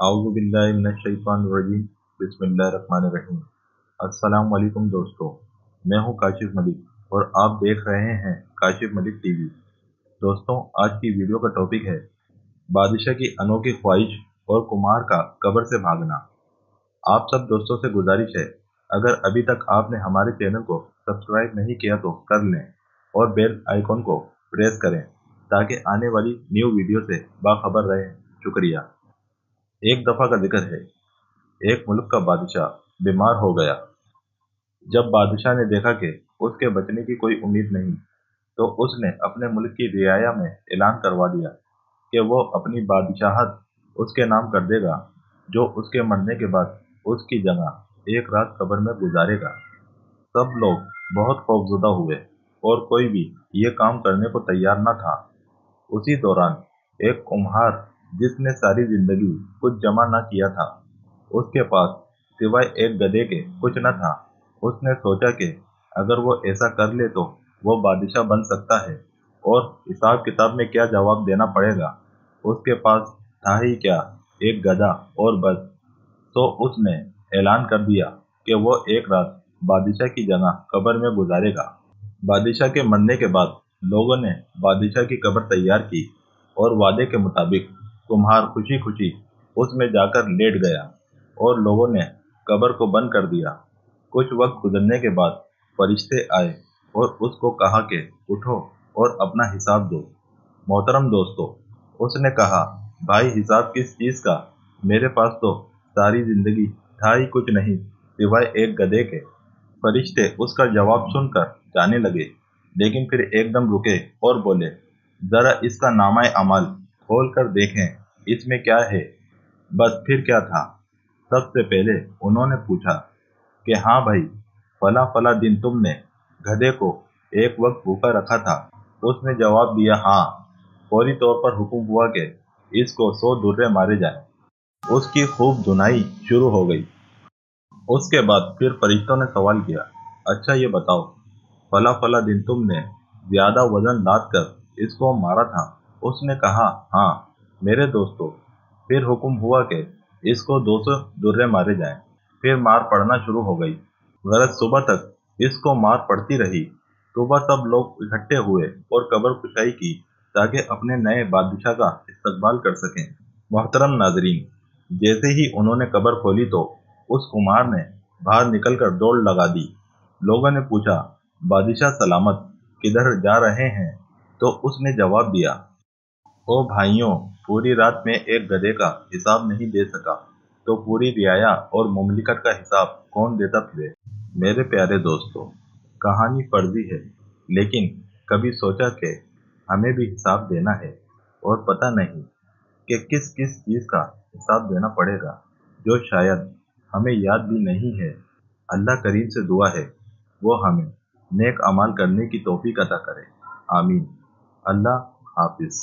اعوذ باللہ من الشیطان الرجیم بسم اللہ الرحمن الرحیم۔ السلام علیکم دوستو، میں ہوں کاشف ملک اور آپ دیکھ رہے ہیں کاشف ملک ٹی وی۔ دوستوں، آج کی ویڈیو کا ٹاپک ہے بادشاہ کی انوکھی خواہش اور کمہار کا قبر سے بھاگنا۔ آپ سب دوستوں سے گزارش ہے، اگر ابھی تک آپ نے ہمارے چینل کو سبسکرائب نہیں کیا تو کر لیں اور بیل آئیکن کو پریس کریں تاکہ آنے والی نیو ویڈیو سے باخبر رہیں۔ شکریہ۔ ایک دفعہ کا ذکر ہے، ایک ملک کا بادشاہ بیمار ہو گیا۔ جب بادشاہ نے دیکھا کہ اس کے بچنے کی کوئی امید نہیں تو اس نے اپنے ملک کی رعایا میں اعلان کروا دیا کہ وہ اپنی بادشاہت اس کے نام کر دے گا، جو اس کے مرنے کے بعد اس کی جگہ ایک رات قبر میں گزارے گا۔ سب لوگ بہت خوفزدہ ہوئے اور کوئی بھی یہ کام کرنے کو تیار نہ تھا۔ اسی دوران ایک کمہار جس نے ساری زندگی کچھ جمع نہ کیا تھا، اس کے پاس سوائے ایک گدھے کے کچھ نہ تھا۔ اس نے سوچا کہ اگر وہ ایسا کر لے تو وہ بادشاہ بن سکتا ہے، اور حساب کتاب میں کیا جواب دینا پڑے گا، اس کے پاس تھا ہی کیا، ایک گدھا اور بس۔ تو اس نے اعلان کر دیا کہ وہ ایک رات بادشاہ کی جگہ قبر میں گزارے گا۔ بادشاہ کے مرنے کے بعد لوگوں نے بادشاہ کی قبر تیار کی اور وعدے کے مطابق کمہار خوشی خوشی اس میں جا کر لیٹ گیا اور لوگوں نے قبر کو بند کر دیا۔ کچھ وقت گزرنے کے بعد فرشتے آئے اور اس کو کہا کہ اٹھو اور اپنا حساب دو۔ محترم دوستو، اس نے کہا، بھائی حساب کس چیز کا؟ میرے پاس تو ساری زندگی تھا ہی کچھ نہیں سوائے ایک گدھے کے۔ فرشتے اس کا جواب سن کر جانے لگے، لیکن پھر ایک دم رکے اور بولے، ذرا اس کا نامہ اعمال کھول کر دیکھیں، اس میں کیا ہے؟ بس پھر کیا تھا؟ سب سے پہلے انہوں نے پوچھا کہ ہاں بھائی، فلاں فلاں دن تم نے گدھے کو ایک وقت بھوکا رکھا تھا؟ اس نے جواب دیا ہاں۔ فوری طور پر حکم ہوا کہ اس کو 100 درے مارے جائیں۔ اس کی خوب دھنائی شروع ہو گئی۔ اس کے بعد پھر فرشتوں نے سوال کیا، اچھا یہ بتاؤ، فلاں فلاں دن تم نے زیادہ وزن لاد کر اس کو مارا تھا؟ اس نے کہا ہاں میرے دوستو۔ پھر حکم ہوا کہ اس کو 200 درے مارے جائیں۔ پھر مار پڑنا شروع ہو گئی۔ غرض صبح تک اس کو مار پڑتی رہی۔ صبح سب لوگ اکٹھے ہوئے اور قبر کشائی کی تاکہ اپنے نئے بادشاہ کا استقبال کر سکیں۔ محترم ناظرین، جیسے ہی انہوں نے قبر کھولی تو اس کمہار نے باہر نکل کر دوڑ لگا دی۔ لوگوں نے پوچھا، بادشاہ سلامت، کدھر جا رہے ہیں؟ تو اس نے جواب دیا، او بھائیوں، پوری رات میں ایک گدھے کا حساب نہیں دے سکا تو پوری رعایا اور مملکت کا حساب کون دیتا پھرے؟ میرے پیارے دوستو، کہانی فرضی ہے، لیکن کبھی سوچا کہ ہمیں بھی حساب دینا ہے اور پتہ نہیں کہ کس کس چیز کا حساب دینا پڑے گا، جو شاید ہمیں یاد بھی نہیں ہے۔ اللہ کریم سے دعا ہے وہ ہمیں نیک اعمال کرنے کی توفیق عطا کرے، آمین۔ اللہ حافظ۔